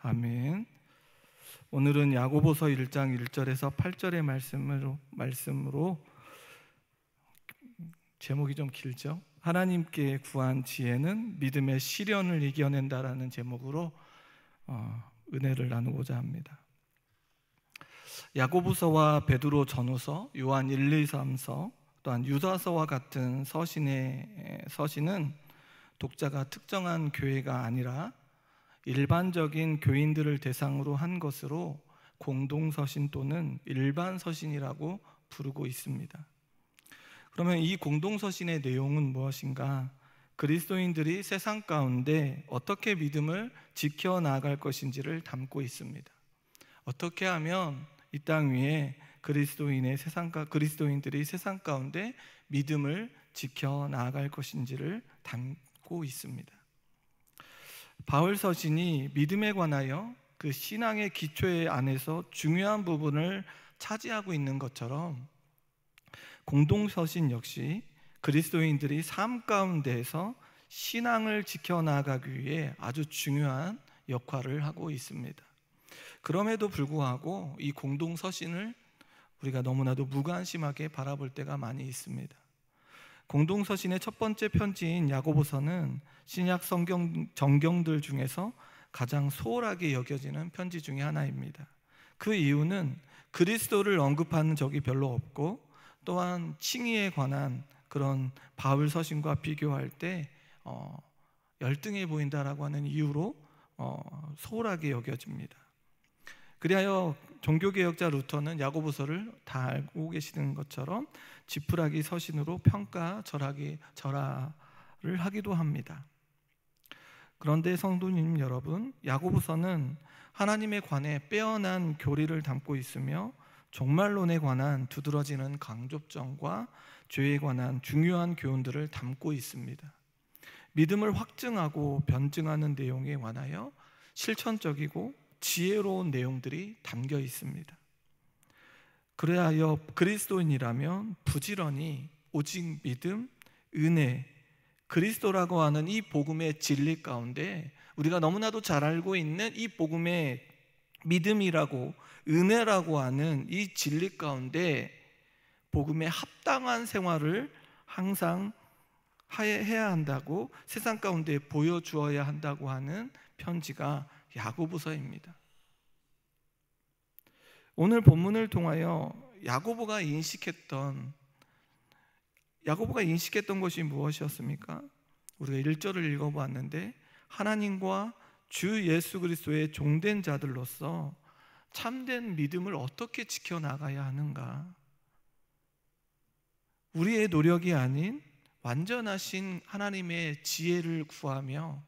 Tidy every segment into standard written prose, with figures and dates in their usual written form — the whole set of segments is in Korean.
아멘. 오늘은 야고보서 1장 1절에서 8절의 말씀으로 제목이 좀 길죠? 하나님께 구한 지혜는 믿음의 시련을 이겨낸다라는 제목으로 은혜를 나누고자 합니다. 야고보서와 베드로 전후서, 요한 1, 2, 3서, 또한 유다서와 같은 서신은 독자가 특정한 교회가 아니라 일반적인 교인들을 대상으로 한 것으로 공동서신 또는 일반서신이라고 부르고 있습니다. 그러면 이 공동서신의 내용은 무엇인가? 그리스도인들이 세상 가운데 어떻게 믿음을 지켜나갈 것인지를 담고 있습니다. 어떻게 하면 이 땅 위에 그리스도인들이 세상 가운데 믿음을 지켜나갈 것인지를 담고 있습니다. 바울 서신이 믿음에 관하여 그 신앙의 기초의 안에서 중요한 부분을 차지하고 있는 것처럼 공동서신 역시 그리스도인들이 삶 가운데에서 신앙을 지켜나가기 위해 아주 중요한 역할을 하고 있습니다. 그럼에도 불구하고 이 공동서신을 우리가 너무나도 무관심하게 바라볼 때가 많이 있습니다. 공동서신의 첫 번째 편지인 야고보서는 신약 정경들 중에서 가장 소홀하게 여겨지는 편지 중에 하나입니다. 그 이유는 그리스도를 언급하는 적이 별로 없고, 또한 칭의에 관한 그런 바울 서신과 비교할 때 열등해 보인다라고 하는 이유로 소홀하게 여겨집니다. 그리하여 종교개혁자 루터는 야고보서를 다 알고 계시는 것처럼 지푸라기 서신으로 절하를 하기도 합니다. 그런데 성도님 여러분, 야고보서는 하나님에 관해 빼어난 교리를 담고 있으며 종말론에 관한 두드러지는 강조점과 죄에 관한 중요한 교훈들을 담고 있습니다. 믿음을 확증하고 변증하는 내용에 관하여 실천적이고 지혜로운 내용들이 담겨 있습니다. 그래하여 그리스도인이라면 부지런히 오직 믿음, 은혜, 그리스도라고 하는 이 복음의 진리 가운데 우리가 너무나도 잘 알고 있는 이 복음의 믿음이라고 은혜라고 하는 이 진리 가운데 복음에 합당한 생활을 항상 해야 한다고, 세상 가운데 보여주어야 한다고 하는 편지가 야고보서입니다. 오늘 본문을 통하여 야고보가 인식했던 것이 무엇이었습니까? 우리가 1절을 읽어보았는데, 하나님과 주 예수 그리스도의 종된 자들로서 참된 믿음을 어떻게 지켜나가야 하는가? 우리의 노력이 아닌 완전하신 하나님의 지혜를 구하며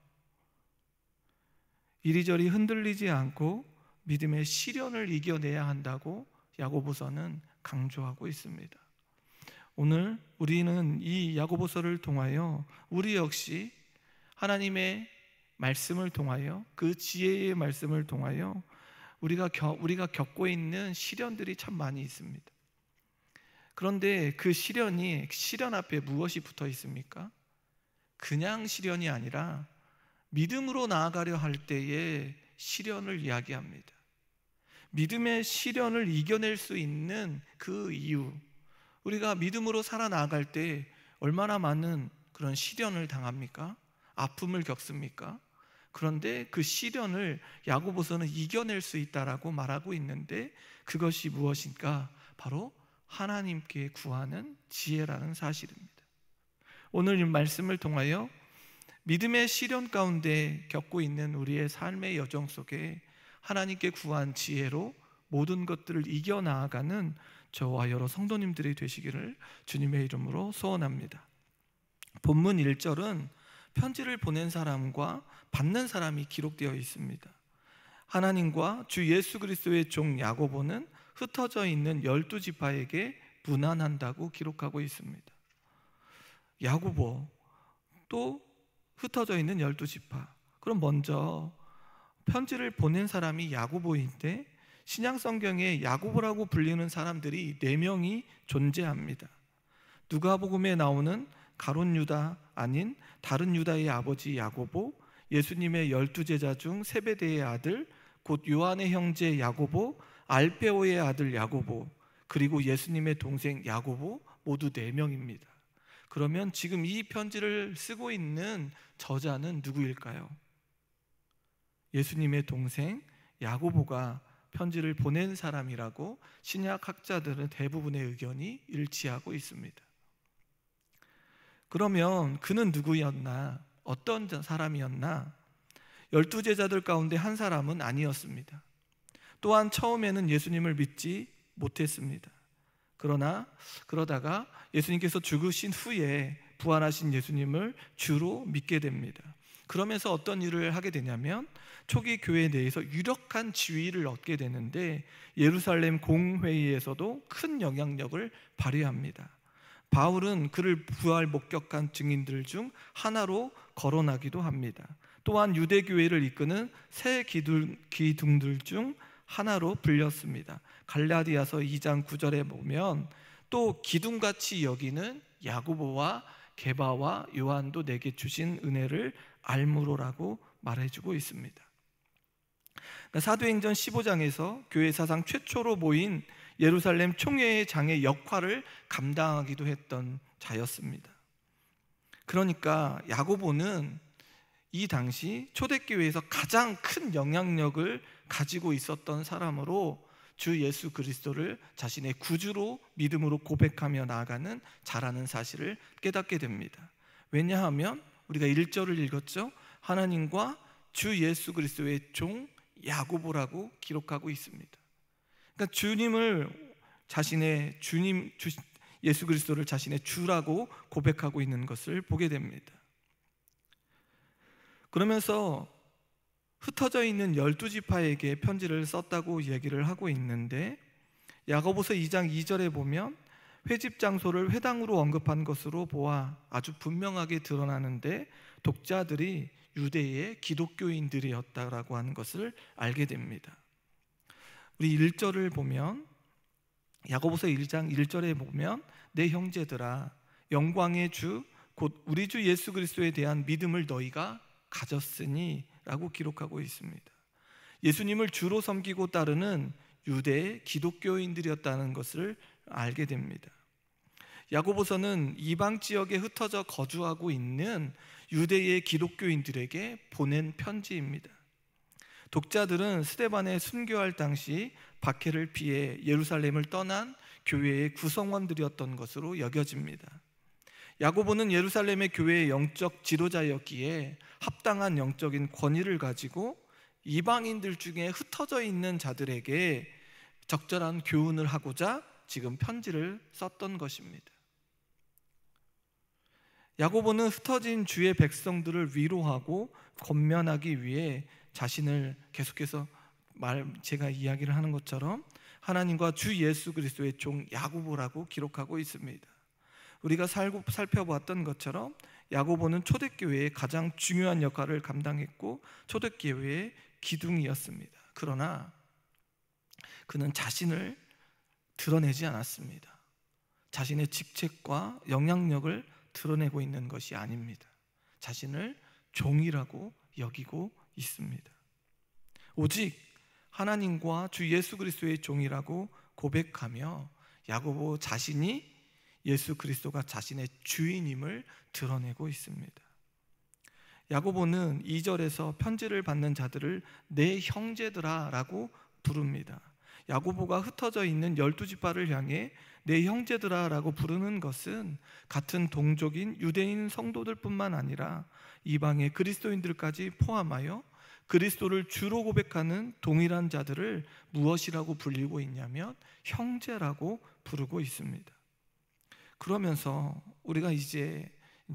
이리저리 흔들리지 않고 믿음의 시련을 이겨내야 한다고 야고보서는 강조하고 있습니다. 오늘 우리는 이 야고보서를 통하여 우리 역시 하나님의 말씀을 통하여, 그 지혜의 말씀을 통하여 우리가 겪고 있는 시련들이 참 많이 있습니다. 그런데 그 시련 앞에 무엇이 붙어 있습니까? 그냥 시련이 아니라 믿음으로 나아가려 할 때의 시련을 이야기합니다. 믿음의 시련을 이겨낼 수 있는 그 이유, 우리가 믿음으로 살아나갈 때 얼마나 많은 그런 시련을 당합니까? 아픔을 겪습니까? 그런데 그 시련을 야고보서는 이겨낼 수 있다라고 말하고 있는데, 그것이 무엇인가? 바로 하나님께 구하는 지혜라는 사실입니다. 오늘 이 말씀을 통하여 믿음의 시련 가운데 겪고 있는 우리의 삶의 여정 속에 하나님께 구한 지혜로 모든 것들을 이겨나가는 저와 여러 성도님들이 되시기를 주님의 이름으로 소원합니다. 본문 1절은 편지를 보낸 사람과 받는 사람이 기록되어 있습니다. 하나님과 주 예수 그리스도의 종 야고보는 흩어져 있는 12지파에게 문안한다고 기록하고 있습니다. 야고보, 또 흩어져 있는 12지파. 그럼 먼저 편지를 보낸 사람이 야고보인데, 신약 성경에 야고보라고 불리는 사람들이 4명이 존재합니다. 누가복음에 나오는 가룟 유다 아닌 다른 유다의 아버지 야고보, 예수님의 12제자 중 세베대의 아들 곧 요한의 형제 야고보, 알페오의 아들 야고보, 그리고 예수님의 동생 야고보, 모두 4명입니다. 그러면 지금 이 편지를 쓰고 있는 저자는 누구일까요? 예수님의 동생 야고보가 편지를 보낸 사람이라고 신약 학자들은 대부분의 의견이 일치하고 있습니다. 그러면 그는 누구였나? 어떤 사람이었나? 12제자들 가운데 한 사람은 아니었습니다. 또한 처음에는 예수님을 믿지 못했습니다. 그러다가 예수님께서 죽으신 후에 부활하신 예수님을 주로 믿게 됩니다. 그러면서 어떤 일을 하게 되냐면 초기 교회 내에서 유력한 지위를 얻게 되는데 예루살렘 공회의에서도 큰 영향력을 발휘합니다. 바울은 그를 부활 목격한 증인들 중 하나로 거론하기도 합니다. 또한 유대교회를 이끄는 새 기둥들 중 하나로 불렸습니다. 갈라디아서 2장 9절에 보면 또 기둥같이 여기는 야고보와 게바와 요한도 내게 주신 은혜를 알므로라고 말해주고 있습니다. 사도행전 15장에서 교회 사상 최초로 모인 예루살렘 총회의 장의 역할을 감당하기도 했던 자였습니다. 그러니까 야고보는 이 당시 초대교회에서 가장 큰 영향력을 가지고 있었던 사람으로 주 예수 그리스도를 자신의 구주로 믿음으로 고백하며 나아가는 자라는 사실을 깨닫게 됩니다. 왜냐하면 우리가 1절을 읽었죠. 하나님과 주 예수 그리스도의 종 야고보라고 기록하고 있습니다. 그러니까 예수 그리스도를 자신의 주라고 고백하고 있는 것을 보게 됩니다. 그러면서 흩어져 있는 12지파에게 편지를 썼다고 얘기를 하고 있는데 야고보서 2장 2절에 보면 회집 장소를 회당으로 언급한 것으로 보아 아주 분명하게 드러나는데 독자들이 유대의 기독교인들이었다라고 하는 것을 알게 됩니다. 우리 1절을 보면 야고보서 1장 1절에 보면 내 형제들아 영광의 주 곧 우리 주 예수 그리스도에 대한 믿음을 너희가 가졌으니 라고 기록하고 있습니다. 예수님을 주로 섬기고 따르는 유대의 기독교인들이었다는 것을 알게 됩니다. 야고보서는 이방 지역에 흩어져 거주하고 있는 유대의 기독교인들에게 보낸 편지입니다. 독자들은 스데반에 순교할 당시 박해를 피해 예루살렘을 떠난 교회의 구성원들이었던 것으로 여겨집니다. 야고보는 예루살렘의 교회의 영적 지도자였기에 합당한 영적인 권위를 가지고 이방인들 중에 흩어져 있는 자들에게 적절한 교훈을 하고자 지금 편지를 썼던 것입니다. 야고보는 흩어진 주의 백성들을 위로하고 권면하기 위해 자신을 계속해서 제가 이야기를 하는 것처럼 하나님과 주 예수 그리스도의 종 야고보라고 기록하고 있습니다. 우리가 살펴봤던 것처럼 야고보는 초대교회의 가장 중요한 역할을 감당했고 초대교회의 기둥이었습니다. 그러나 그는 자신을 드러내지 않았습니다. 자신의 직책과 영향력을 드러내고 있는 것이 아닙니다. 자신을 종이라고 여기고 있습니다. 오직 하나님과 주 예수 그리스도의 종이라고 고백하며 야고보 자신이 예수 그리스도가 자신의 주인임을 드러내고 있습니다. 야고보는 2절에서 편지를 받는 자들을 내 형제들아 라고 부릅니다. 야고보가 흩어져 있는 12지파를 향해 내 형제들아 라고 부르는 것은 같은 동족인 유대인 성도들 뿐만 아니라 이방의 그리스도인들까지 포함하여 그리스도를 주로 고백하는 동일한 자들을 무엇이라고 불리고 있냐면 형제라고 부르고 있습니다. 그러면서 우리가 이제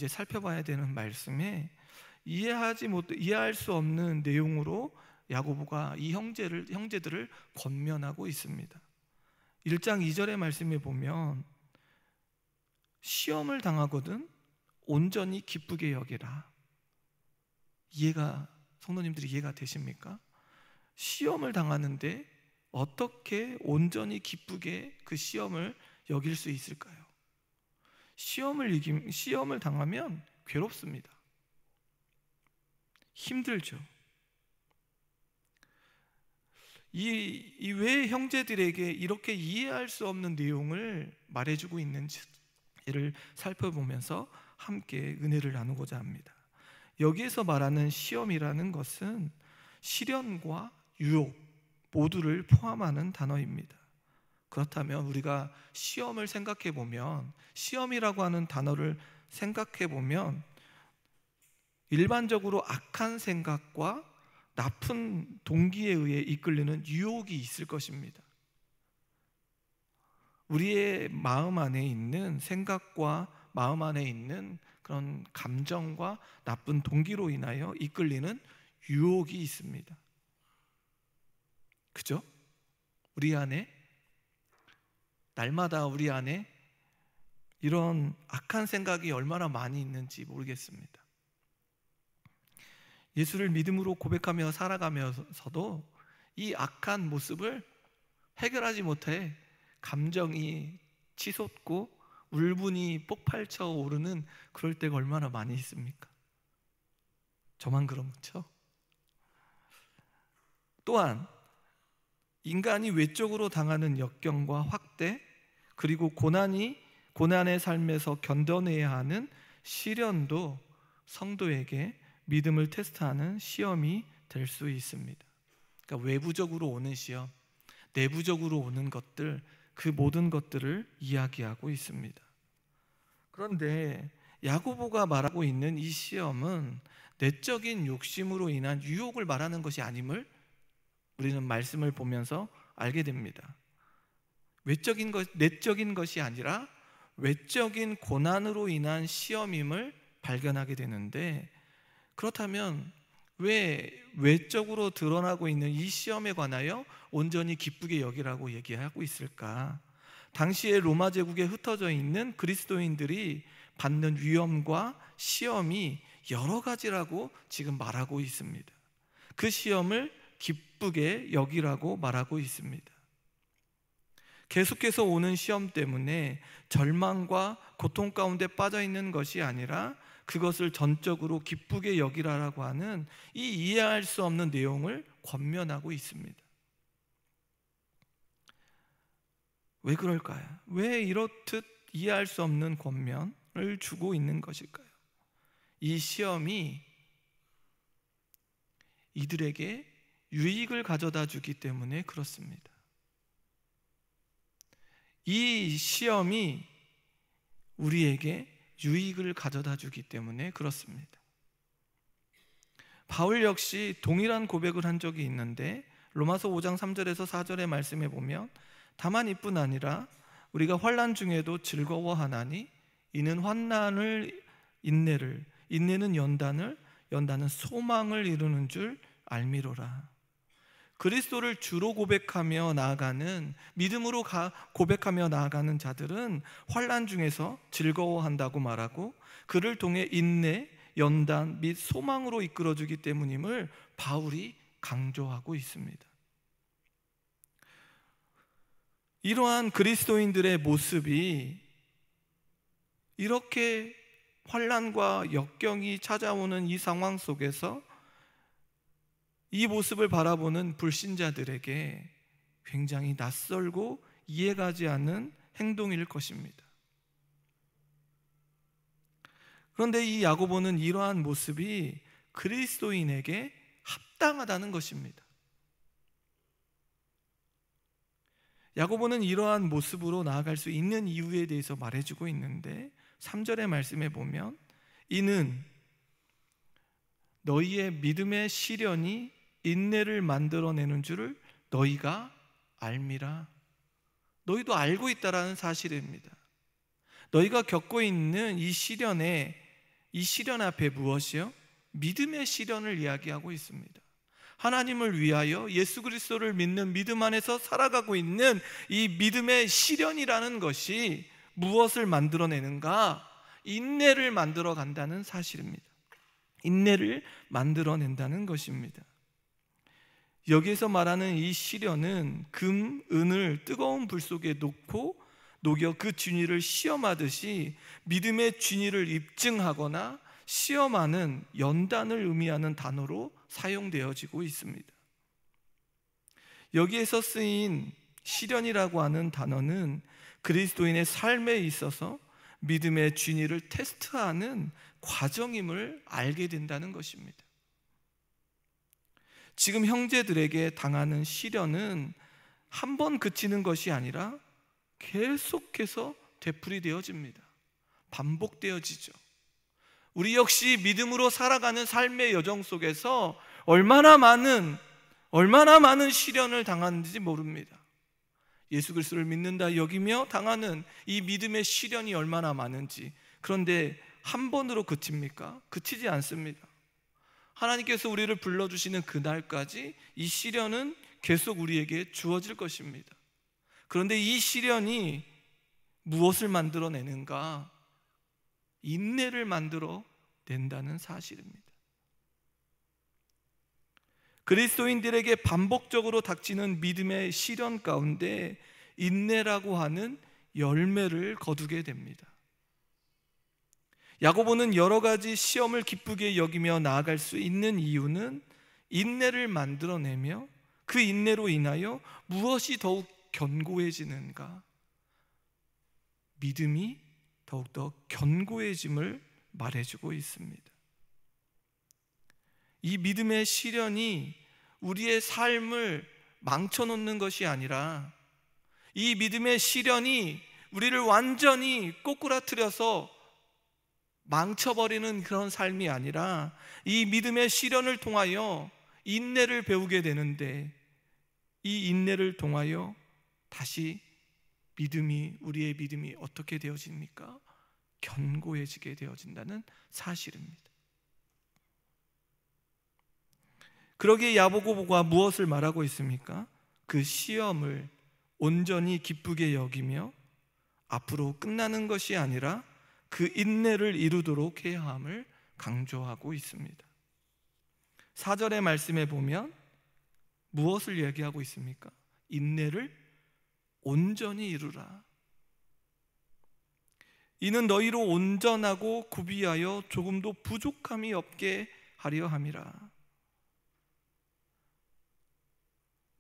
살펴봐야 되는 말씀에 이해할 수 없는 내용으로 야고보가 이 형제들을 권면하고 있습니다. 1장 2절의 말씀에 보면 시험을 당하거든 온전히 기쁘게 여기라. 성도님들이 이해가 되십니까? 시험을 당하는데 어떻게 온전히 기쁘게 그 시험을 여길 수 있을까요? 시험을 당하면 괴롭습니다. 힘들죠. 이 왜 형제들에게 이렇게 이해할 수 없는 내용을 말해주고 있는지를 살펴보면서 함께 은혜를 나누고자 합니다. 여기에서 말하는 시험이라는 것은 시련과 유혹 모두를 포함하는 단어입니다. 그렇다면 우리가 시험을 생각해 보면, 시험이라고 하는 단어를 생각해 보면 일반적으로 악한 생각과 나쁜 동기에 의해 이끌리는 유혹이 있을 것입니다. 우리의 마음 안에 있는 생각과 마음 안에 있는 그런 감정과 나쁜 동기로 인하여 이끌리는 유혹이 있습니다. 그죠? 우리 안에, 날마다 우리 안에 이런 악한 생각이 얼마나 많이 있는지 모르겠습니다. 예수를 믿음으로 고백하며 살아가면서도 이 악한 모습을 해결하지 못해 감정이 치솟고 울분이 폭발쳐 오르는 그럴 때가 얼마나 많이 있습니까? 저만 그렇죠? 또한 인간이 외적으로 당하는 역경과 확대, 그리고 고난의 삶에서 견뎌내야 하는 시련도 성도에게 믿음을 테스트하는 시험이 될 수 있습니다. 그러니까 외부적으로 오는 시험, 내부적으로 오는 것들, 그 모든 것들을 이야기하고 있습니다. 그런데 야고보가 말하고 있는 이 시험은 내적인 욕심으로 인한 유혹을 말하는 것이 아님을 우리는 말씀을 보면서 알게 됩니다. 내적인 것이 아니라 외적인 고난으로 인한 시험임을 발견하게 되는데, 그렇다면 왜 외적으로 드러나고 있는 이 시험에 관하여 온전히 기쁘게 여기라고 얘기하고 있을까? 당시에 로마 제국에 흩어져 있는 그리스도인들이 받는 위험과 시험이 여러 가지라고 지금 말하고 있습니다. 그 시험을 기쁘게 여기라고 말하고 있습니다. 계속해서 오는 시험 때문에 절망과 고통 가운데 빠져 있는 것이 아니라 그것을 전적으로 기쁘게 여기라라고 하는 이 이해할 수 없는 내용을 권면하고 있습니다. 왜 그럴까요? 왜 이렇듯 이해할 수 없는 권면을 주고 있는 것일까요? 이 시험이 이들에게 유익을 가져다 주기 때문에 그렇습니다. 이 시험이 우리에게 유익을 가져다 주기 때문에 그렇습니다. 바울 역시 동일한 고백을 한 적이 있는데, 로마서 5장 3절에서 4절의 말씀에 보면, 다만 이뿐 아니라 우리가 환난 중에도 즐거워하나니 이는 환난을 인내를, 인내는 연단을, 연단은 소망을 이루는 줄 알미로라. 그리스도를 주로 고백하며 나아가는, 믿음으로 고백하며 나아가는 자들은 환난 중에서 즐거워한다고 말하고, 그를 통해 인내, 연단 및 소망으로 이끌어주기 때문임을 바울이 강조하고 있습니다. 이러한 그리스도인들의 모습이 이렇게 환난과 역경이 찾아오는 이 상황 속에서 이 모습을 바라보는 불신자들에게 굉장히 낯설고 이해가지 않는 행동일 것입니다. 그런데 이 야고보는 이러한 모습이 그리스도인에게 합당하다는 것입니다. 야고보는 이러한 모습으로 나아갈 수 있는 이유에 대해서 말해주고 있는데, 3절의 말씀에 보면 이는 너희의 믿음의 시련이 인내를 만들어내는 줄을 너희가 알미라. 너희도 알고 있다라는 사실입니다. 너희가 겪고 있는 이 시련 앞에 무엇이요? 믿음의 시련을 이야기하고 있습니다. 하나님을 위하여 예수 그리스도를 믿는 믿음 안에서 살아가고 있는 이 믿음의 시련이라는 것이 무엇을 만들어내는가? 인내를 만들어 간다는 사실입니다. 인내를 만들어낸다는 것입니다. 여기에서 말하는 이 시련은 금, 은을 뜨거운 불 속에 녹여 그 진위를 시험하듯이 믿음의 진위를 입증하거나 시험하는, 연단을 의미하는 단어로 사용되어지고 있습니다. 여기에서 쓰인 시련이라고 하는 단어는 그리스도인의 삶에 있어서 믿음의 진위를 테스트하는 과정임을 알게 된다는 것입니다. 지금 형제들에게 당하는 시련은 한 번 그치는 것이 아니라 계속해서 되풀이되어집니다. 반복되어지죠. 우리 역시 믿음으로 살아가는 삶의 여정 속에서 얼마나 많은 시련을 당하는지 모릅니다. 예수 그리스도를 믿는다 여기며 당하는 이 믿음의 시련이 얼마나 많은지. 그런데 한 번으로 그칩니까? 그치지 않습니다. 하나님께서 우리를 불러주시는 그날까지 이 시련은 계속 우리에게 주어질 것입니다. 그런데 이 시련이 무엇을 만들어내는가? 인내를 만들어낸다는 사실입니다. 그리스도인들에게 반복적으로 닥치는 믿음의 시련 가운데 인내라고 하는 열매를 거두게 됩니다. 야고보는 여러 가지 시험을 기쁘게 여기며 나아갈 수 있는 이유는 인내를 만들어내며 그 인내로 인하여 무엇이 더욱 견고해지는가? 믿음이 더욱더 견고해짐을 말해주고 있습니다. 이 믿음의 시련이 우리의 삶을 망쳐놓는 것이 아니라, 이 믿음의 시련이 우리를 완전히 꼬꾸라뜨려서 망쳐버리는 그런 삶이 아니라, 이 믿음의 시련을 통하여 인내를 배우게 되는데, 이 인내를 통하여 다시 우리의 믿음이 어떻게 되어집니까? 견고해지게 되어진다는 사실입니다. 그러기에 야고보가 무엇을 말하고 있습니까? 그 시험을 온전히 기쁘게 여기며 앞으로 끝나는 것이 아니라 그 인내를 이루도록 해야 함을 강조하고 있습니다. 4절의 말씀에 보면 무엇을 얘기하고 있습니까? 인내를 온전히 이루라. 이는 너희로 온전하고 구비하여 조금도 부족함이 없게 하려 함이라.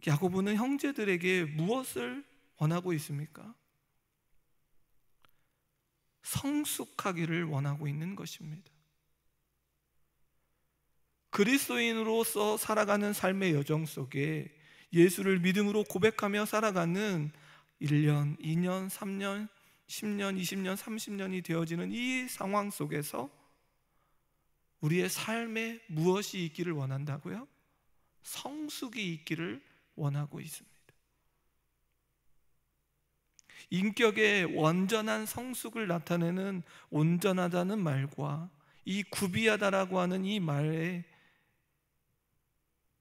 야고보는 형제들에게 무엇을 원하고 있습니까? 성숙하기를 원하고 있는 것입니다. 그리스도인으로서 살아가는 삶의 여정 속에 예수를 믿음으로 고백하며 살아가는 1년, 2년, 3년, 10년, 20년, 30년이 되어지는 이 상황 속에서 우리의 삶에 무엇이 있기를 원한다고요? 성숙이 있기를 원하고 있습니다. 인격의 완전한 성숙을 나타내는 온전하다는 말과 이 구비하다라고 하는 이 말에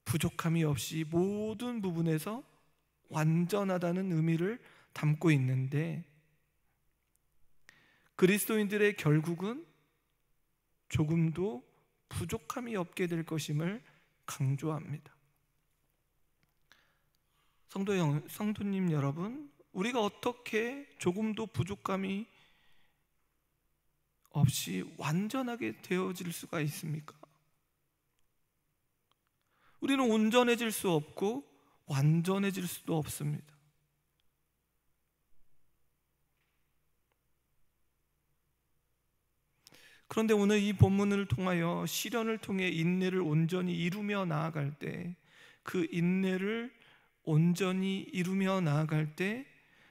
부족함이 없이 모든 부분에서 완전하다는 의미를 담고 있는데, 그리스도인들의 결국은 조금도 부족함이 없게 될 것임을 강조합니다. 성도님 여러분, 우리가 어떻게 조금도 부족함이 없이 완전하게 되어질 수가 있습니까? 우리는 온전해질 수 없고 완전해질 수도 없습니다. 그런데 오늘 이 본문을 통하여 시련을 통해 인내를 온전히 이루며 나아갈 때, 그 인내를 온전히 이루며 나아갈 때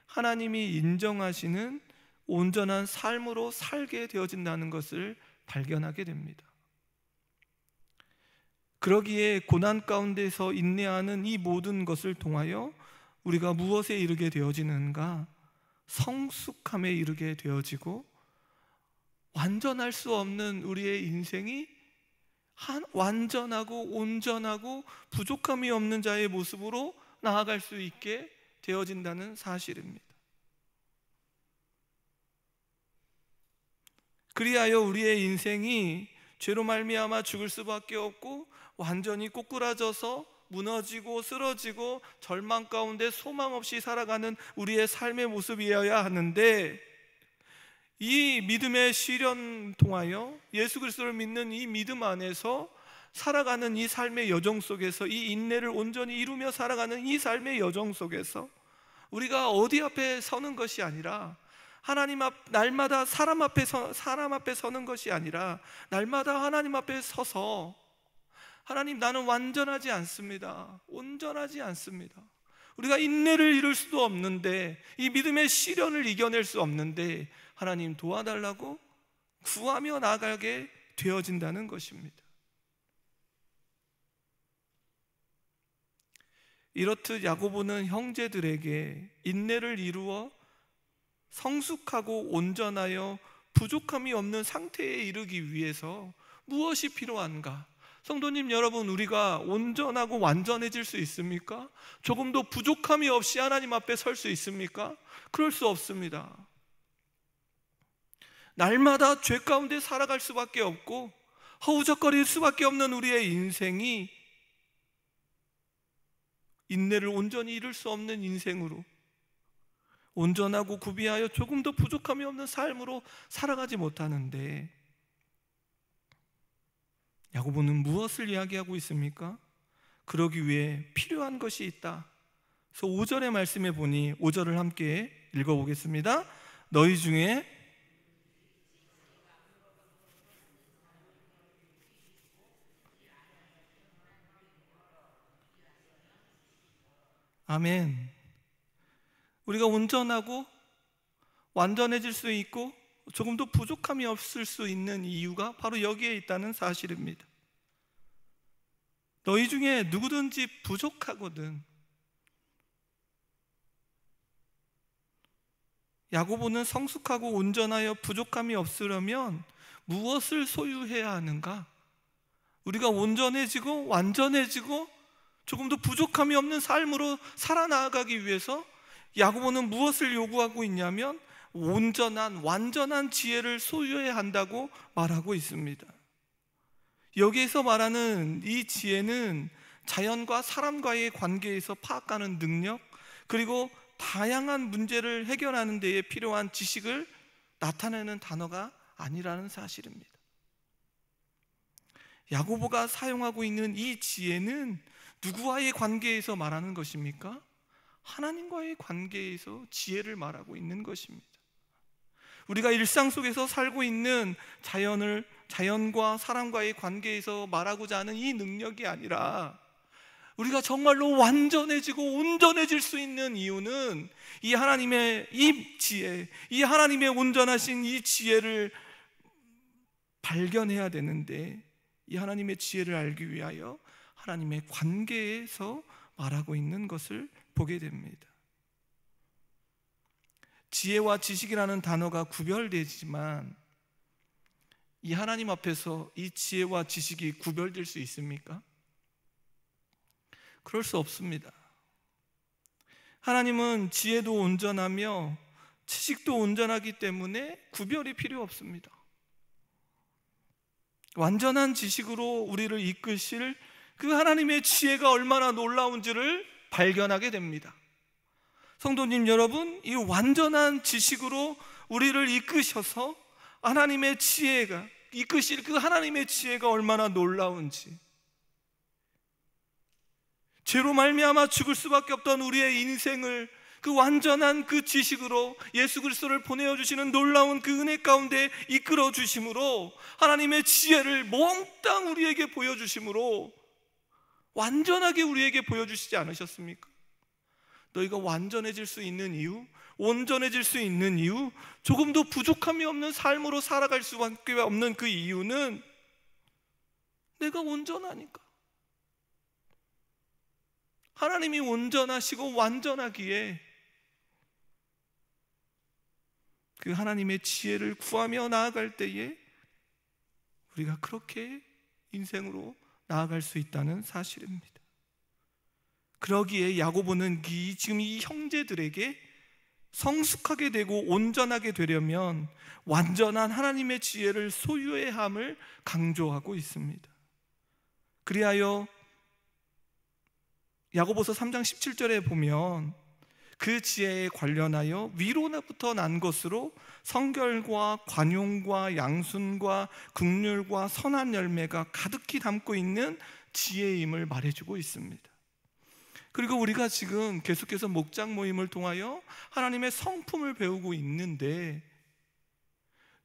하나님이 인정하시는 온전한 삶으로 살게 되어진다는 것을 발견하게 됩니다. 그러기에 고난 가운데서 인내하는 이 모든 것을 통하여 우리가 무엇에 이르게 되어지는가? 성숙함에 이르게 되어지고, 완전할 수 없는 우리의 인생이 완전하고 온전하고 부족함이 없는 자의 모습으로 나아갈 수 있게 되어진다는 사실입니다. 그리하여 우리의 인생이 죄로 말미암아 죽을 수밖에 없고, 완전히 꼬꾸라져서 무너지고 쓰러지고 절망 가운데 소망 없이 살아가는 우리의 삶의 모습이어야 하는데, 이 믿음의 시련 통하여 예수 그리스도를 믿는 이 믿음 안에서 살아가는 이 삶의 여정 속에서, 이 인내를 온전히 이루며 살아가는 이 삶의 여정 속에서 우리가 어디 앞에 서는 것이 아니라, 하나님 앞, 날마다 사람 앞에 서는 것이 아니라 날마다 하나님 앞에 서서, 하나님, 나는 완전하지 않습니다, 온전하지 않습니다, 우리가 인내를 이룰 수도 없는데, 이 믿음의 시련을 이겨낼 수 없는데 하나님 도와달라고 구하며 나아가게 되어진다는 것입니다. 이렇듯 야고보는 형제들에게 인내를 이루어 성숙하고 온전하여 부족함이 없는 상태에 이르기 위해서 무엇이 필요한가? 성도님 여러분, 우리가 온전하고 완전해질 수 있습니까? 조금도 부족함이 없이 하나님 앞에 설 수 있습니까? 그럴 수 없습니다. 날마다 죄 가운데 살아갈 수밖에 없고 허우적거릴 수밖에 없는 우리의 인생이 인내를 온전히 이룰 수 없는 인생으로, 온전하고 구비하여 조금도 부족함이 없는 삶으로 살아가지 못하는데, 야고보는 무엇을 이야기하고 있습니까? 그러기 위해 필요한 것이 있다. 그래서 5절의 말씀에 보니, 5절을 함께 읽어보겠습니다. 너희 중에 아멘. 우리가 온전하고 완전해질 수 있고 조금도 부족함이 없을 수 있는 이유가 바로 여기에 있다는 사실입니다. 너희 중에 누구든지 부족하거든. 야고보는 성숙하고 온전하여 부족함이 없으려면 무엇을 소유해야 하는가? 우리가 온전해지고 완전해지고 조금도 부족함이 없는 삶으로 살아나가기 위해서 야고보는 무엇을 요구하고 있냐면 온전한, 완전한 지혜를 소유해야 한다고 말하고 있습니다. 여기에서 말하는 이 지혜는 자연과 사람과의 관계에서 파악하는 능력, 그리고 다양한 문제를 해결하는 데에 필요한 지식을 나타내는 단어가 아니라는 사실입니다. 야고보가 사용하고 있는 이 지혜는 누구와의 관계에서 말하는 것입니까? 하나님과의 관계에서 지혜를 말하고 있는 것입니다. 우리가 일상 속에서 살고 있는 자연과 사람과의 관계에서 말하고자 하는 이 능력이 아니라, 우리가 정말로 완전해지고 온전해질 수 있는 이유는 이 하나님의 이 지혜, 이 하나님의 온전하신 이 지혜를 발견해야 되는데, 이 하나님의 지혜를 알기 위하여 하나님의 관계에서 말하고 있는 것을 보게 됩니다. 지혜와 지식이라는 단어가 구별되지만 이 하나님 앞에서 이 지혜와 지식이 구별될 수 있습니까? 그럴 수 없습니다. 하나님은 지혜도 온전하며 지식도 온전하기 때문에 구별이 필요 없습니다. 완전한 지식으로 우리를 이끄실 그 하나님의 지혜가 얼마나 놀라운지를 발견하게 됩니다. 성도님 여러분, 이 완전한 지식으로 우리를 이끄셔서 하나님의 지혜가, 이끄실 그 하나님의 지혜가 얼마나 놀라운지, 죄로 말미암아 죽을 수밖에 없던 우리의 인생을 그 완전한 그 지식으로 예수 그리스도를 보내어 주시는 놀라운 그 은혜 가운데 이끌어 주심으로, 하나님의 지혜를 몽땅 우리에게 보여주심으로 완전하게 우리에게 보여주시지 않으셨습니까? 너희가 완전해질 수 있는 이유, 온전해질 수 있는 이유, 조금도 부족함이 없는 삶으로 살아갈 수밖에 없는 그 이유는 내가 온전하니까. 하나님이 온전하시고 완전하기에 그 하나님의 지혜를 구하며 나아갈 때에 우리가 그렇게 인생으로 나아갈 수 있다는 사실입니다. 그러기에 야고보는 지금 이 형제들에게 성숙하게 되고 온전하게 되려면 완전한 하나님의 지혜를 소유해야 함을 강조하고 있습니다. 그리하여 야고보서 3장 17절에 보면 그 지혜에 관련하여 위로부터 난 것으로 성결과 관용과 양순과 긍휼과 선한 열매가 가득히 담고 있는 지혜임을 말해주고 있습니다. 그리고 우리가 지금 계속해서 목장 모임을 통하여 하나님의 성품을 배우고 있는데,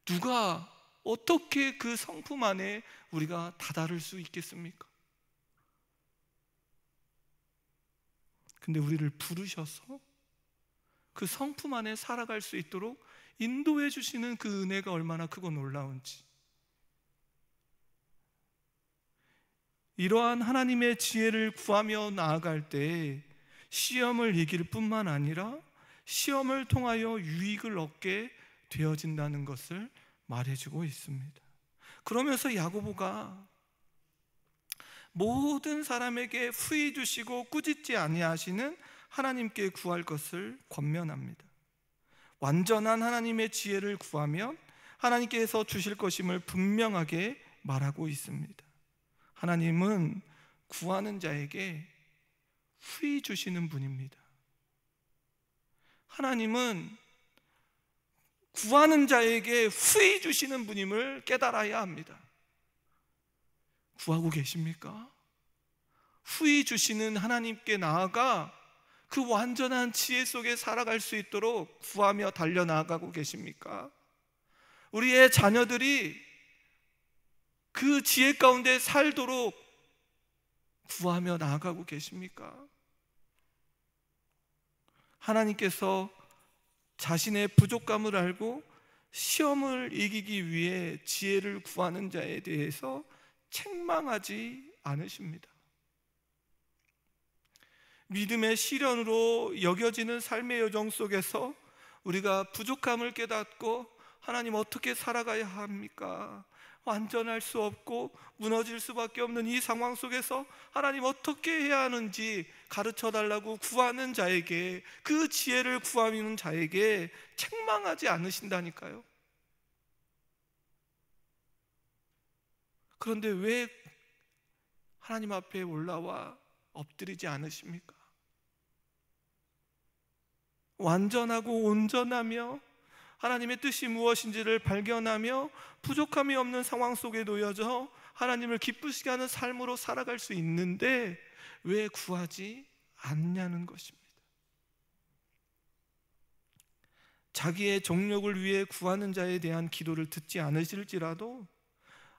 누가 어떻게 그 성품 안에 우리가 다다를 수 있겠습니까? 근데 우리를 부르셔서 그 성품 안에 살아갈 수 있도록 인도해 주시는 그 은혜가 얼마나 크고 놀라운지, 이러한 하나님의 지혜를 구하며 나아갈 때 시험을 이길 뿐만 아니라 시험을 통하여 유익을 얻게 되어진다는 것을 말해주고 있습니다. 그러면서 야고보가 모든 사람에게 후히 주시고 꾸짖지 아니하시는 하나님께 구할 것을 권면합니다. 완전한 하나님의 지혜를 구하면 하나님께서 주실 것임을 분명하게 말하고 있습니다. 하나님은 구하는 자에게 후히 주시는 분입니다. 하나님은 구하는 자에게 후히 주시는 분임을 깨달아야 합니다. 구하고 계십니까? 후히 주시는 하나님께 나아가 그 완전한 지혜 속에 살아갈 수 있도록 구하며 달려나가고 계십니까? 우리의 자녀들이 그 지혜 가운데 살도록 구하며 나아가고 계십니까? 하나님께서 자신의 부족감을 알고 시험을 이기기 위해 지혜를 구하는 자에 대해서 책망하지 않으십니다. 믿음의 시련으로 여겨지는 삶의 여정 속에서 우리가 부족함을 깨닫고 하나님 어떻게 살아가야 합니까? 완전할 수 없고 무너질 수밖에 없는 이 상황 속에서 하나님 어떻게 해야 하는지 가르쳐 달라고 구하는 자에게, 그 지혜를 구하는 자에게 책망하지 않으신다니까요. 그런데 왜 하나님 앞에 올라와 엎드리지 않으십니까? 완전하고 온전하며 하나님의 뜻이 무엇인지를 발견하며 부족함이 없는 상황 속에 놓여져 하나님을 기쁘시게 하는 삶으로 살아갈 수 있는데 왜 구하지 않냐는 것입니다. 자기의 정욕을 위해 구하는 자에 대한 기도를 듣지 않으실지라도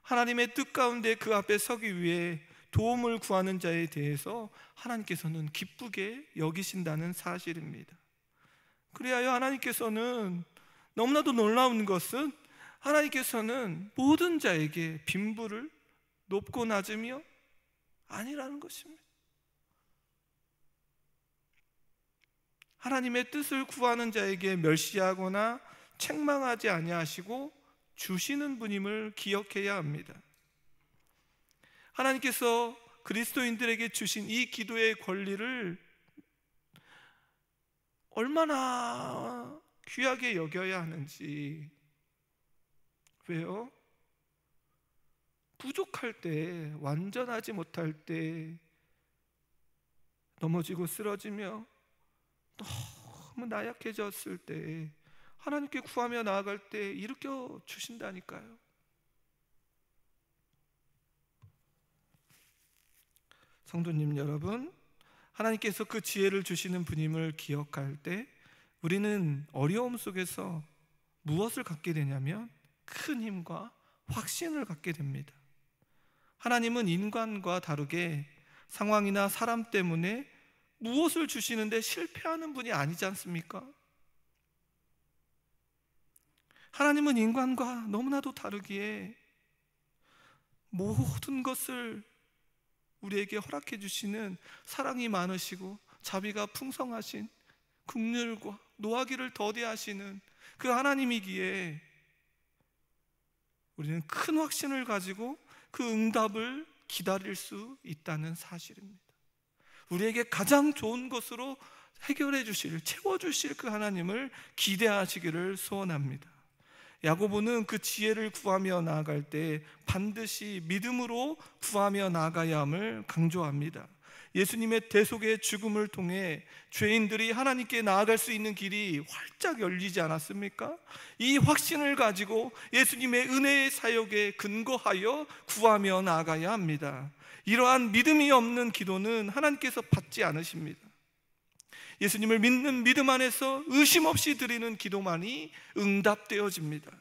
하나님의 뜻 가운데 그 앞에 서기 위해 도움을 구하는 자에 대해서 하나님께서는 기쁘게 여기신다는 사실입니다. 그래야 하나님께서는, 너무나도 놀라운 것은 하나님께서는 모든 자에게 빈부를 높고 낮으며 아니라는 것입니다. 하나님의 뜻을 구하는 자에게 멸시하거나 책망하지 아니하시고 주시는 분임을 기억해야 합니다. 하나님께서 그리스도인들에게 주신 이 기도의 권리를 얼마나 귀하게 여겨야 하는지. 왜요? 부족할 때, 완전하지 못할 때, 넘어지고 쓰러지며 너무 나약해졌을 때 하나님께 구하며 나아갈 때 일으켜 주신다니까요. 성도님 여러분, 하나님께서 그 지혜를 주시는 분임을 기억할 때 우리는 어려움 속에서 무엇을 갖게 되냐면 큰 힘과 확신을 갖게 됩니다. 하나님은 인간과 다르게 상황이나 사람 때문에 무엇을 주시는데 실패하는 분이 아니지 않습니까? 하나님은 인간과 너무나도 다르기에 모든 것을 우리에게 허락해 주시는 사랑이 많으시고 자비가 풍성하신, 긍휼과 노하기를 더디하시는 그 하나님이기에 우리는 큰 확신을 가지고 그 응답을 기다릴 수 있다는 사실입니다. 우리에게 가장 좋은 것으로 해결해 주실, 채워 주실 그 하나님을 기대하시기를 소원합니다. 야고보는 그 지혜를 구하며 나아갈 때 반드시 믿음으로 구하며 나아가야 함을 강조합니다. 예수님의 대속의 죽음을 통해 죄인들이 하나님께 나아갈 수 있는 길이 활짝 열리지 않았습니까? 이 확신을 가지고 예수님의 은혜의 사역에 근거하여 구하며 나아가야 합니다. 이러한 믿음이 없는 기도는 하나님께서 받지 않으십니다. 예수님을 믿는 믿음 안에서 의심 없이 드리는 기도만이 응답되어집니다.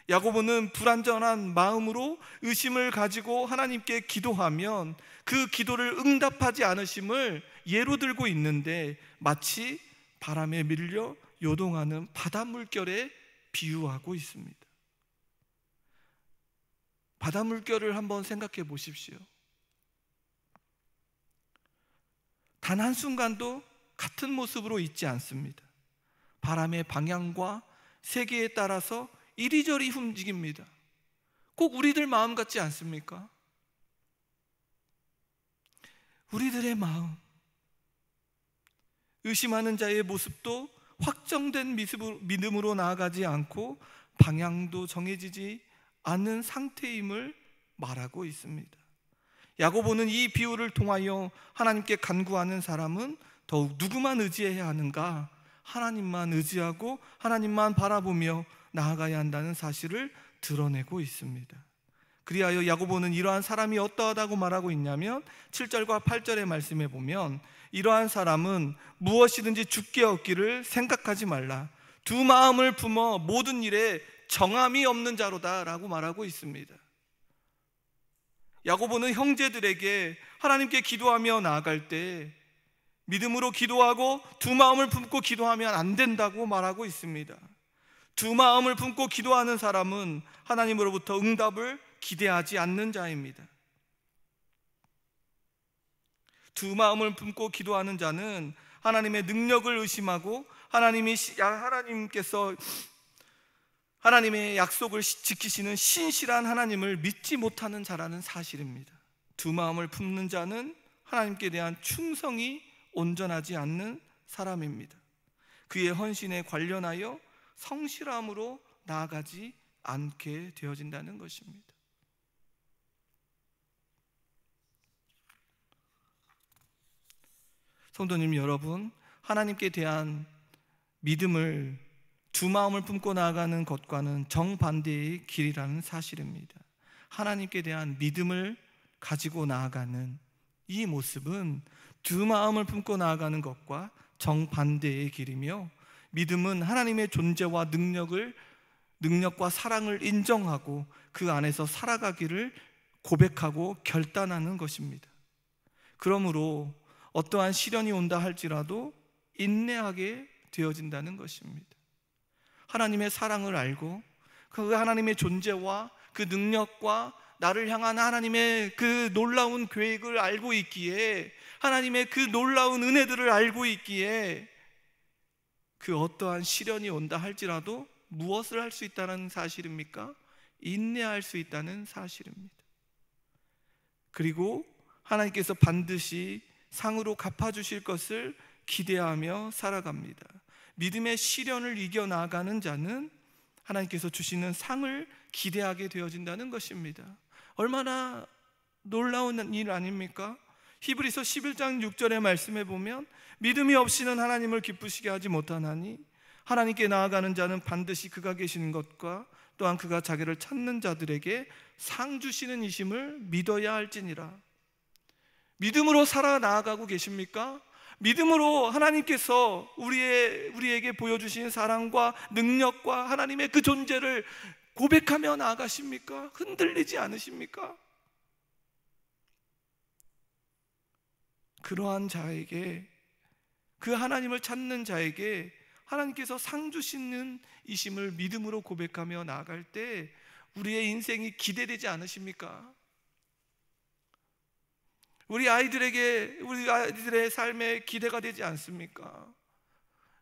야고보는 불완전한 마음으로 의심을 가지고 하나님께 기도하면 그 기도를 응답하지 않으심을 예로 들고 있는데, 마치 바람에 밀려 요동하는 바다 물결에 비유하고 있습니다. 바다 물결을 한번 생각해 보십시오. 단 한순간도 같은 모습으로 있지 않습니다. 바람의 방향과 세기에 따라서 이리저리 움직입니다. 꼭 우리들 마음 같지 않습니까? 우리들의 마음, 의심하는 자의 모습도 확정된 믿음으로 나아가지 않고 방향도 정해지지 않은 상태임을 말하고 있습니다. 야고보는 이 비유를 통하여 하나님께 간구하는 사람은 더욱 누구만 의지해야 하는가? 하나님만 의지하고 하나님만 바라보며 나아가야 한다는 사실을 드러내고 있습니다. 그리하여 야고보는 이러한 사람이 어떠하다고 말하고 있냐면 7절과 8절의 말씀에 보면, 이러한 사람은 무엇이든지 주께 얻기를 생각하지 말라, 두 마음을 품어 모든 일에 정함이 없는 자로다 라고 말하고 있습니다. 야고보는 형제들에게 하나님께 기도하며 나아갈 때 믿음으로 기도하고 두 마음을 품고 기도하면 안 된다고 말하고 있습니다. 두 마음을 품고 기도하는 사람은 하나님으로부터 응답을 기대하지 않는 자입니다. 두 마음을 품고 기도하는 자는 하나님의 능력을 의심하고 하나님께서 하나님의 약속을 지키시는 신실한 하나님을 믿지 못하는 자라는 사실입니다. 두 마음을 품는 자는 하나님께 대한 충성이 온전하지 않는 사람입니다. 그의 헌신에 관련하여 성실함으로 나아가지 않게 되어진다는 것입니다. 성도님 여러분, 하나님께 대한 믿음을 두 마음을 품고 나아가는 것과는 정반대의 길이라는 사실입니다. 하나님께 대한 믿음을 가지고 나아가는 이 모습은 두 마음을 품고 나아가는 것과 정반대의 길이며, 믿음은 하나님의 존재와 능력과 사랑을 인정하고 그 안에서 살아가기를 고백하고 결단하는 것입니다. 그러므로 어떠한 시련이 온다 할지라도 인내하게 되어진다는 것입니다. 하나님의 사랑을 알고 그 하나님의 존재와 그 능력과 나를 향한 하나님의 그 놀라운 계획을 알고 있기에, 하나님의 그 놀라운 은혜들을 알고 있기에 그 어떠한 시련이 온다 할지라도 무엇을 할 수 있다는 사실입니까? 인내할 수 있다는 사실입니다. 그리고 하나님께서 반드시 상으로 갚아주실 것을 기대하며 살아갑니다. 믿음의 시련을 이겨나가는 자는 하나님께서 주시는 상을 기대하게 되어진다는 것입니다. 얼마나 놀라운 일 아닙니까? 히브리서 11장 6절의 말씀에 보면, 믿음이 없이는 하나님을 기쁘시게 하지 못하나니 하나님께 나아가는 자는 반드시 그가 계시는 것과 또한 그가 자기를 찾는 자들에게 상 주시는 이심을 믿어야 할지니라. 믿음으로 살아 나아가고 계십니까? 믿음으로 하나님께서 우리에게 보여주신 사랑과 능력과 하나님의 그 존재를 고백하며 나아가십니까? 흔들리지 않으십니까? 그러한 자에게, 그 하나님을 찾는 자에게 하나님께서 상 주시는 이심을 믿음으로 고백하며 나아갈 때 우리의 인생이 기대되지 않으십니까? 우리 아이들의 삶에 기대가 되지 않습니까?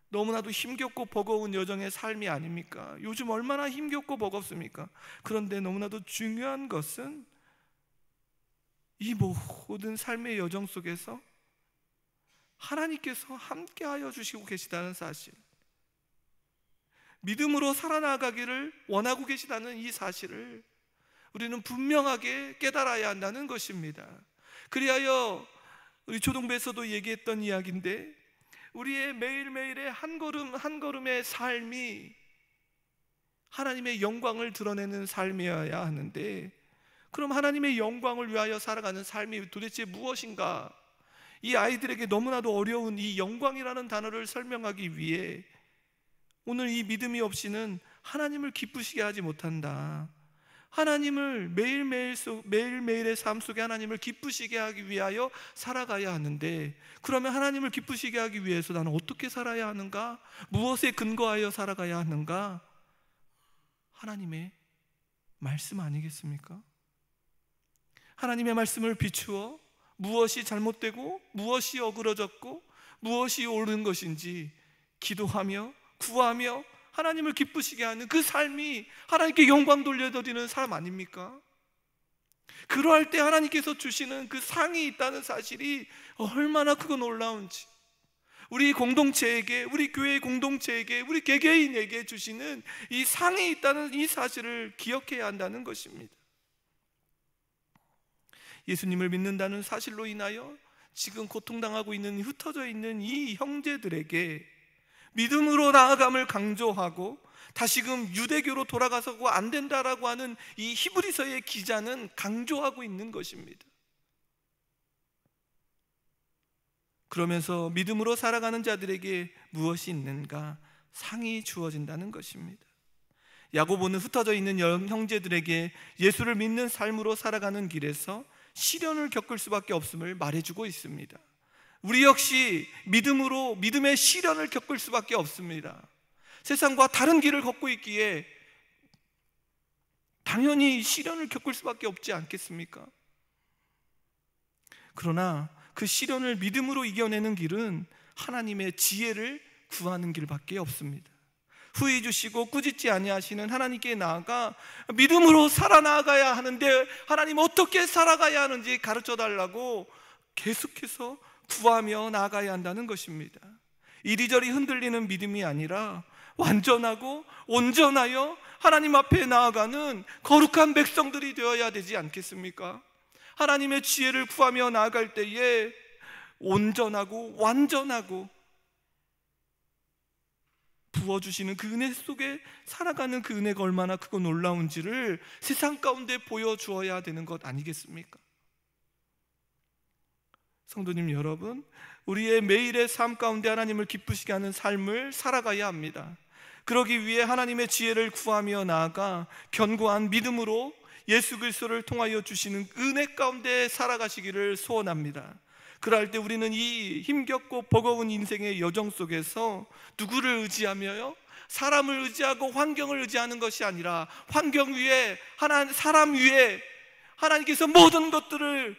너무나도 힘겹고 버거운 여정의 삶이 아닙니까? 요즘 얼마나 힘겹고 버겁습니까? 그런데 너무나도 중요한 것은 이 모든 삶의 여정 속에서 하나님께서 함께하여 주시고 계시다는 사실, 믿음으로 살아나가기를 원하고 계시다는 이 사실을 우리는 분명하게 깨달아야 한다는 것입니다. 그리하여 우리 초동부에서도 얘기했던 이야기인데, 우리의 매일매일의 한 걸음 한 걸음의 삶이 하나님의 영광을 드러내는 삶이어야 하는데, 그럼 하나님의 영광을 위하여 살아가는 삶이 도대체 무엇인가? 이 아이들에게 너무나도 어려운 이 영광이라는 단어를 설명하기 위해 오늘 이 믿음이 없이는 하나님을 기쁘시게 하지 못한다, 하나님을 매일매일의 삶 속에 하나님을 기쁘시게 하기 위하여 살아가야 하는데, 그러면 하나님을 기쁘시게 하기 위해서 나는 어떻게 살아야 하는가? 무엇에 근거하여 살아가야 하는가? 하나님의 말씀 아니겠습니까? 하나님의 말씀을 비추어 무엇이 잘못되고 무엇이 어그러졌고 무엇이 옳은 것인지 기도하며 구하며 하나님을 기쁘시게 하는 그 삶이 하나님께 영광 돌려드리는 삶 아닙니까? 그러할 때 하나님께서 주시는 그 상이 있다는 사실이 얼마나 크고 놀라운지, 우리 공동체에게, 우리 교회 공동체에게, 우리 개개인에게 주시는 이 상이 있다는 이 사실을 기억해야 한다는 것입니다. 예수님을 믿는다는 사실로 인하여 지금 고통당하고 있는, 흩어져 있는 이 형제들에게 믿음으로 나아감을 강조하고 다시금 유대교로 돌아가서고 안 된다라고 하는 이 히브리서의 기자는 강조하고 있는 것입니다. 그러면서 믿음으로 살아가는 자들에게 무엇이 있는가? 상이 주어진다는 것입니다. 야고보는 흩어져 있는 형제들에게 예수를 믿는 삶으로 살아가는 길에서 시련을 겪을 수밖에 없음을 말해주고 있습니다. 우리 역시 믿음의 시련을 겪을 수밖에 없습니다. 세상과 다른 길을 걷고 있기에 당연히 시련을 겪을 수밖에 없지 않겠습니까? 그러나 그 시련을 믿음으로 이겨내는 길은 하나님의 지혜를 구하는 길밖에 없습니다. 후히 주시고 꾸짖지 아니하시는 하나님께 나아가 믿음으로 살아나가야 하는데, 하나님 어떻게 살아가야 하는지 가르쳐달라고 계속해서 구하며 나아가야 한다는 것입니다. 이리저리 흔들리는 믿음이 아니라 완전하고 온전하여 하나님 앞에 나아가는 거룩한 백성들이 되어야 되지 않겠습니까? 하나님의 지혜를 구하며 나아갈 때에 온전하고 완전하고 부어주시는 그 은혜 속에 살아가는 그 은혜가 얼마나 크고 놀라운지를 세상 가운데 보여주어야 되는 것 아니겠습니까? 성도님 여러분, 우리의 매일의 삶 가운데 하나님을 기쁘시게 하는 삶을 살아가야 합니다. 그러기 위해 하나님의 지혜를 구하며 나아가 견고한 믿음으로 예수 그리스도를 통하여 주시는 은혜 가운데 살아가시기를 소원합니다. 그럴 때 우리는 이 힘겹고 버거운 인생의 여정 속에서 누구를 의지하며요? 사람을 의지하고 환경을 의지하는 것이 아니라 환경 위에 사람 위에 하나님께서 모든 것들을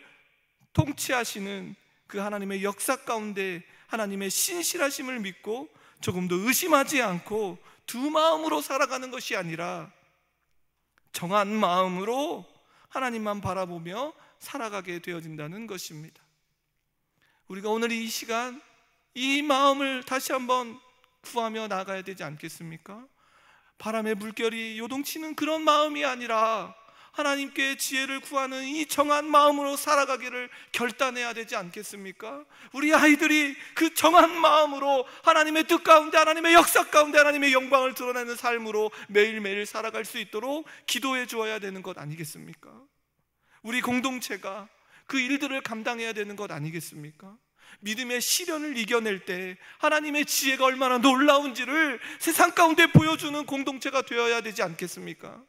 통치하시는 그 하나님의 역사 가운데 하나님의 신실하심을 믿고 조금도 의심하지 않고 두 마음으로 살아가는 것이 아니라 정한 마음으로 하나님만 바라보며 살아가게 되어진다는 것입니다. 우리가 오늘 이 시간 이 마음을 다시 한번 구하며 나가야 되지 않겠습니까? 바람의 물결이 요동치는 그런 마음이 아니라 하나님께 지혜를 구하는 이 정한 마음으로 살아가기를 결단해야 되지 않겠습니까? 우리 아이들이 그 정한 마음으로 하나님의 뜻 가운데, 하나님의 역사 가운데 하나님의 영광을 드러내는 삶으로 매일매일 살아갈 수 있도록 기도해 주어야 되는 것 아니겠습니까? 우리 공동체가 그 일들을 감당해야 되는 것 아니겠습니까? 믿음의 시련을 이겨낼 때 하나님의 지혜가 얼마나 놀라운지를 세상 가운데 보여주는 공동체가 되어야 되지 않겠습니까?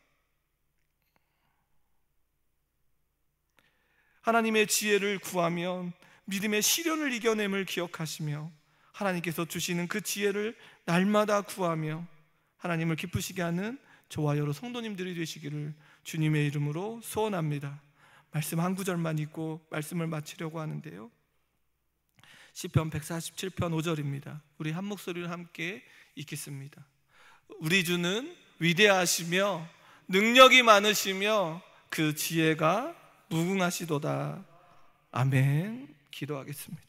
하나님의 지혜를 구하면 믿음의 시련을 이겨냄을 기억하시며 하나님께서 주시는 그 지혜를 날마다 구하며 하나님을 기쁘시게 하는 저와 여러 성도님들이 되시기를 주님의 이름으로 소원합니다. 말씀 한 구절만 읽고 말씀을 마치려고 하는데요, 시편 147편 5절입니다. 우리 한 목소리로 함께 읽겠습니다. 우리 주는 위대하시며 능력이 많으시며 그 지혜가 무궁하시도다. 아멘. 기도하겠습니다.